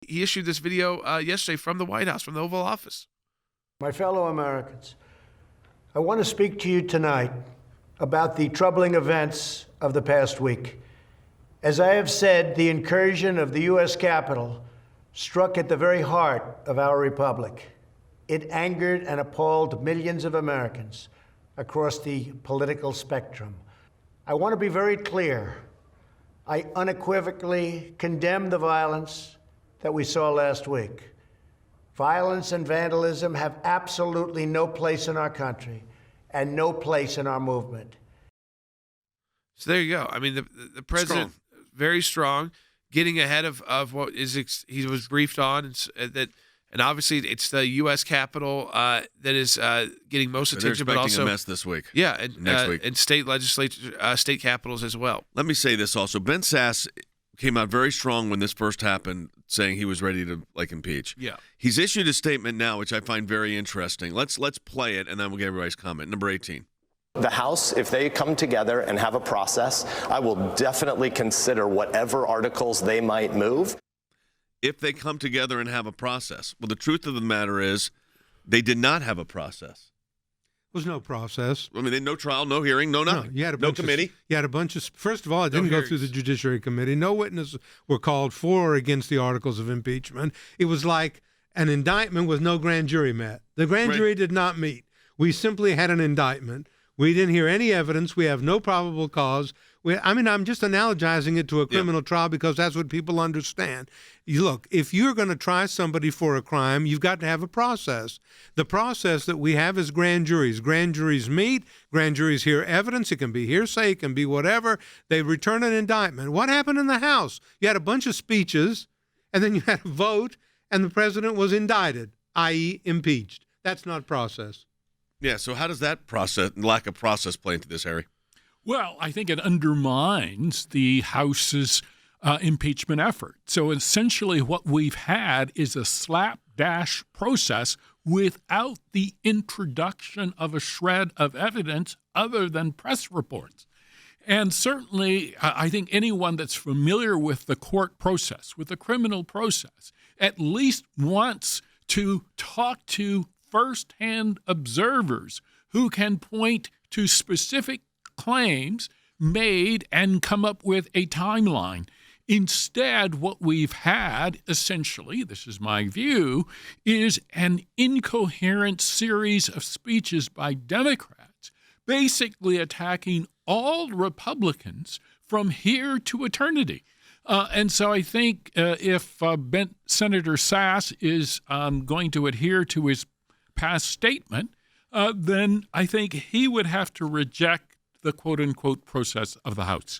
he issued this video yesterday from the White House, from the Oval Office. My fellow Americans, I want to speak to you tonight about the troubling events of the past week. As I have said, the incursion of the U.S. Capitol struck at the very heart of our republic. It angered and appalled millions of Americans across the political spectrum. I want to be very clear. I unequivocally condemn the violence that we saw last week. Violence and vandalism have absolutely no place in our country and no place in our movement. So there you go. I mean, the president, very strong, getting ahead of what he was briefed on, and obviously it's the U.S. Capitol that is getting most attention, but also a mess this week. Yeah, and next week, and state legislature, state capitals as well. Let me say this also: Ben Sasse came out very strong when this first happened, saying he was ready to impeach. Yeah, he's issued a statement now, which I find very interesting. Let's play it, and then we'll get everybody's comment. Number 18. The House, if they come together and have a process, I will definitely consider whatever articles they might move. If they come together and have a process. Well, the truth of the matter is they did not have a process. There was no process. I mean, no trial, no hearing, no nothing. No committee. You had a bunch of, first of all, it didn't go through the Judiciary Committee. No witnesses were called for or against the articles of impeachment. It was like an indictment with no grand jury met. The grand jury did not meet. We simply had an indictment. We didn't hear any evidence. We have no probable cause. I'm just analogizing it to a criminal trial because that's what people understand. Look, if you're going to try somebody for a crime, you've got to have a process. The process that we have is grand juries. Grand juries meet. Grand juries hear evidence. It can be hearsay. It can be whatever. They return an indictment. What happened in the House? You had a bunch of speeches, and then you had a vote, and the president was indicted, i.e. impeached. That's not process. Yeah, so how does that lack of process play into this, Harry? Well, I think it undermines the House's impeachment effort. So essentially what we've had is a slapdash process without the introduction of a shred of evidence other than press reports. And certainly, I think anyone that's familiar with the court process, with the criminal process, at least wants to talk to firsthand observers who can point to specific claims made and come up with a timeline. Instead, what we've had, essentially, this is my view, is an incoherent series of speeches by Democrats, basically attacking all Republicans from here to eternity. And so I think if Senator Sasse is going to adhere to his past statement, then I think he would have to reject the quote-unquote process of the House.